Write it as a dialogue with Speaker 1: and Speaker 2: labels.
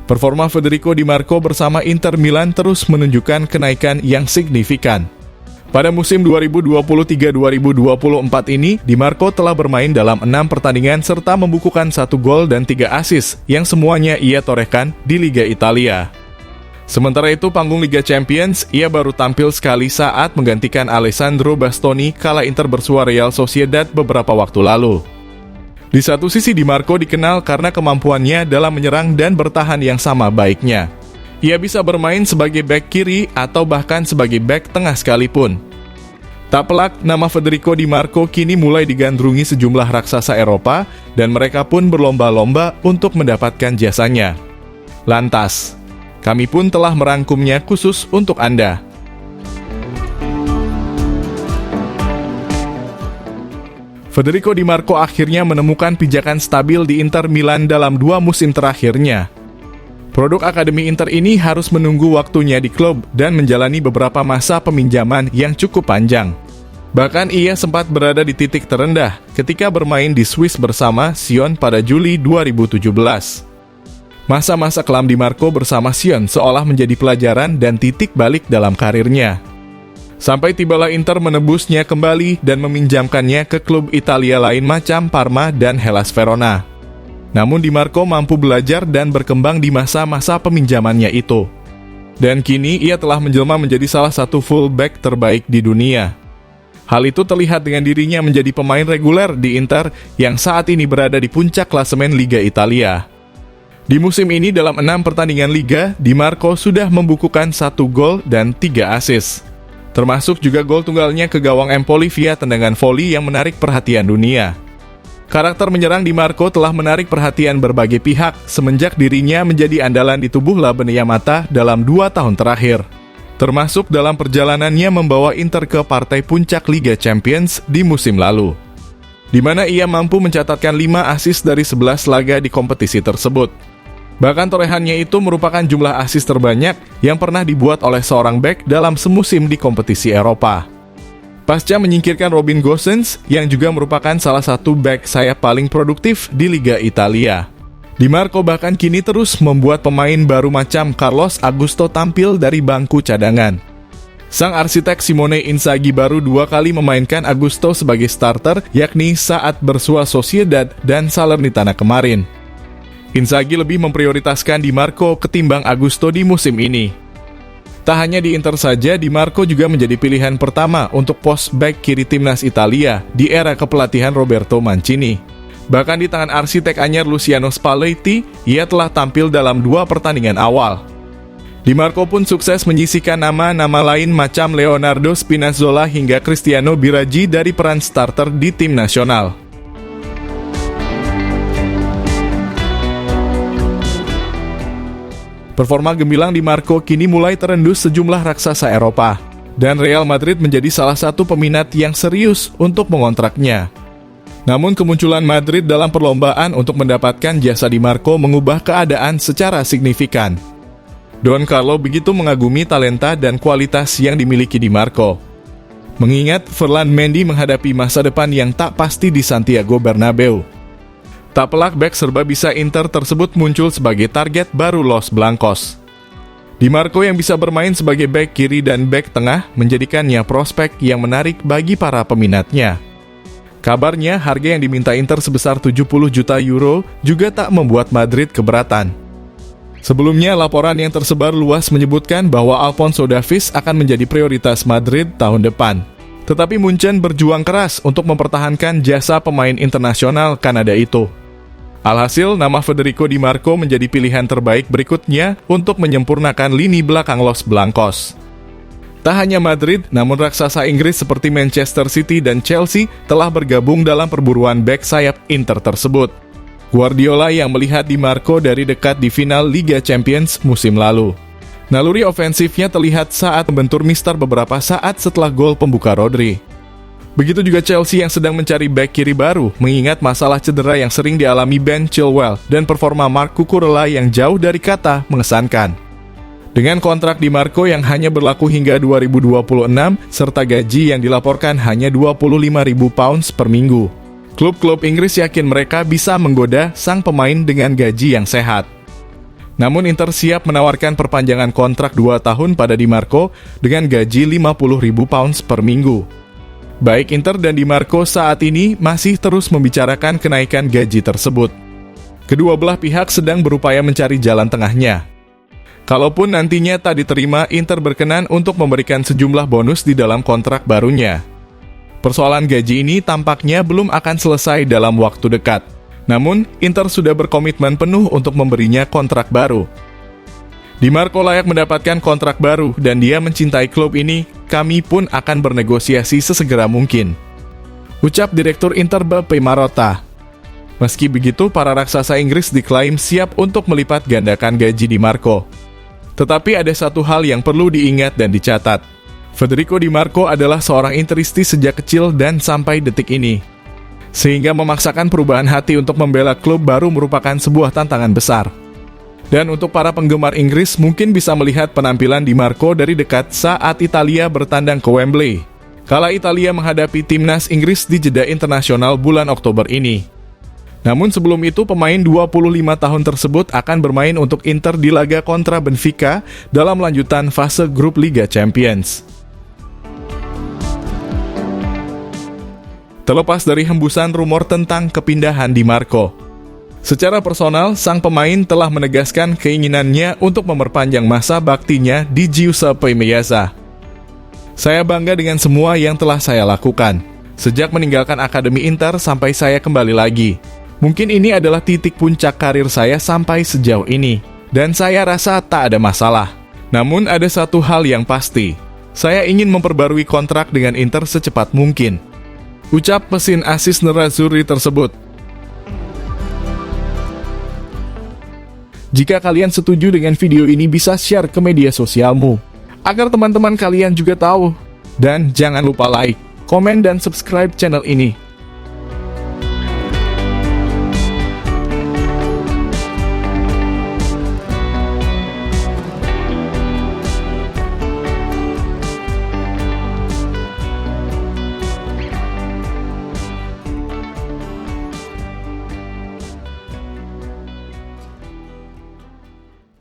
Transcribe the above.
Speaker 1: Performa Federico Di Marco bersama Inter Milan terus menunjukkan kenaikan yang signifikan. Pada musim 2023-2024 ini, Di Marco telah bermain dalam 6 pertandingan serta membukukan 1 gol dan 3 assist yang semuanya ia torehkan di Liga Italia. Sementara itu, panggung Liga Champions, ia baru tampil sekali saat menggantikan Alessandro Bastoni kala Inter bersua Real Sociedad beberapa waktu lalu. Di satu sisi, Di Marco dikenal karena kemampuannya dalam menyerang dan bertahan yang sama baiknya. Ia bisa bermain sebagai bek kiri atau bahkan sebagai bek tengah sekalipun. Tak pelak, nama Federico Di Marco kini mulai digandrungi sejumlah raksasa Eropa dan mereka pun berlomba-lomba untuk mendapatkan jasanya. Lantas, kami pun telah merangkumnya khusus untuk Anda. Federico Di Marco akhirnya menemukan pijakan stabil di Inter Milan dalam 2 musim terakhirnya. Produk Akademi Inter ini harus menunggu waktunya di klub dan menjalani beberapa masa peminjaman yang cukup panjang. Bahkan ia sempat berada di titik terendah ketika bermain di Swiss bersama Sion pada Juli 2017. Masa-masa kelam Di Marco bersama Sion seolah menjadi pelajaran dan titik balik dalam karirnya. Sampai tibalah Inter menebusnya kembali dan meminjamkannya ke klub Italia lain macam Parma dan Hellas Verona. Namun Di Marco mampu belajar dan berkembang di masa-masa peminjamannya itu. Dan kini ia telah menjelma menjadi salah satu fullback terbaik di dunia. Hal itu terlihat dengan dirinya menjadi pemain reguler di Inter yang saat ini berada di puncak klasemen Liga Italia. Di musim ini dalam 6 pertandingan Liga, Di Marco sudah membukukan 1 gol dan 3 assist. Termasuk juga gol tunggalnya ke gawang Empoli via tendangan voli yang menarik perhatian dunia. Karakter menyerang Di Marco telah menarik perhatian berbagai pihak semenjak dirinya menjadi andalan di tubuh Laben Yamata dalam 2 tahun terakhir. Termasuk dalam perjalanannya membawa Inter ke partai puncak Liga Champions di musim lalu, di mana ia mampu mencatatkan 5 assist dari 11 laga di kompetisi tersebut. Bahkan torehannya itu merupakan jumlah assist terbanyak yang pernah dibuat oleh seorang bek dalam semusim di kompetisi Eropa. Pasca menyingkirkan Robin Gosens yang juga merupakan salah satu bek sayap paling produktif di Liga Italia. Di Marco bahkan kini terus membuat pemain baru macam Carlos Augusto tampil dari bangku cadangan. Sang arsitek Simone Inzaghi baru 2 kali memainkan Augusto sebagai starter, yakni saat bersua Sociedad dan Salernitana kemarin. Inzaghi lebih memprioritaskan Di Marco ketimbang Augusto di musim ini. Tak hanya di Inter saja, Di Marco juga menjadi pilihan pertama untuk pos back kiri timnas Italia di era kepelatihan Roberto Mancini. Bahkan di tangan arsitek anyar Luciano Spalletti, ia telah tampil dalam 2 pertandingan awal. Di Marco pun sukses menyisihkan nama-nama lain macam Leonardo Spinazzola hingga Cristiano Biraghi dari peran starter di tim nasional. Performa gemilang Di Marco kini mulai terendus sejumlah raksasa Eropa, dan Real Madrid menjadi salah satu peminat yang serius untuk mengontraknya. Namun kemunculan Madrid dalam perlombaan untuk mendapatkan jasa Di Marco mengubah keadaan secara signifikan. Don Carlo begitu mengagumi talenta dan kualitas yang dimiliki Di Marco. Mengingat Ferland Mendy menghadapi masa depan yang tak pasti di Santiago Bernabeu. Tak pelak bek serba bisa Inter tersebut muncul sebagai target baru Los Blancos. Di Marco yang bisa bermain sebagai bek kiri dan bek tengah menjadikannya prospek yang menarik bagi para peminatnya. Kabarnya harga yang diminta Inter sebesar 70 juta euro juga tak membuat Madrid keberatan. Sebelumnya laporan yang tersebar luas menyebutkan bahwa Alphonso Davies akan menjadi prioritas Madrid tahun depan. Tetapi Munchen berjuang keras untuk mempertahankan jasa pemain internasional Kanada itu. Alhasil, nama Federico Di Marco menjadi pilihan terbaik berikutnya untuk menyempurnakan lini belakang Los Blancos. Tak hanya Madrid, namun raksasa Inggris seperti Manchester City dan Chelsea telah bergabung dalam perburuan bek sayap Inter tersebut. Guardiola yang melihat Di Marco dari dekat di final Liga Champions musim lalu. Naluri ofensifnya terlihat saat membentur Mister beberapa saat setelah gol pembuka Rodri. Begitu juga Chelsea yang sedang mencari bek kiri baru, mengingat masalah cedera yang sering dialami Ben Chilwell dan performa Marc Cucurella yang jauh dari kata mengesankan. Dengan kontrak Di Marco yang hanya berlaku hingga 2026, serta gaji yang dilaporkan hanya 25.000 pounds per minggu, klub-klub Inggris yakin mereka bisa menggoda sang pemain dengan gaji yang sehat. Namun Inter siap menawarkan perpanjangan kontrak 2 tahun pada Di Marco dengan gaji 50.000 pounds per minggu. Baik Inter dan Di Marco saat ini masih terus membicarakan kenaikan gaji tersebut. Kedua belah pihak sedang berupaya mencari jalan tengahnya. Kalaupun nantinya tak diterima, Inter berkenan untuk memberikan sejumlah bonus di dalam kontrak barunya. Persoalan gaji ini tampaknya belum akan selesai dalam waktu dekat. Namun, Inter sudah berkomitmen penuh untuk memberinya kontrak baru. Di Marco layak mendapatkan kontrak baru dan dia mencintai klub ini, kami pun akan bernegosiasi sesegera mungkin. Ucap Direktur Inter Beppe Marotta. Meski begitu, para raksasa Inggris diklaim siap untuk melipat gandakan gaji Di Marco. Tetapi ada satu hal yang perlu diingat dan dicatat. Federico Di Marco adalah seorang Interisti sejak kecil dan sampai detik ini. Sehingga memaksakan perubahan hati untuk membela klub baru merupakan sebuah tantangan besar. Dan untuk para penggemar Inggris mungkin bisa melihat penampilan Di Marco dari dekat saat Italia bertandang ke Wembley. Kala Italia menghadapi timnas Inggris di jeda internasional bulan Oktober ini. Namun sebelum itu pemain 25 tahun tersebut akan bermain untuk Inter di laga kontra Benfica dalam lanjutan fase grup Liga Champions. Terlepas dari hembusan rumor tentang kepindahan Di Marco, secara personal, sang pemain telah menegaskan keinginannya untuk memperpanjang masa baktinya di Giuseppe Meazza. Saya bangga dengan semua yang telah saya lakukan, sejak meninggalkan Akademi Inter sampai saya kembali lagi. Mungkin ini adalah titik puncak karir saya sampai sejauh ini, dan saya rasa tak ada masalah. Namun ada satu hal yang pasti, saya ingin memperbarui kontrak dengan Inter secepat mungkin. Ucap mesin asis Nerazzurri tersebut. Jika kalian setuju dengan video ini, bisa share ke media sosialmu, agar teman-teman kalian juga tahu. Dan jangan lupa like, komen, dan subscribe channel ini.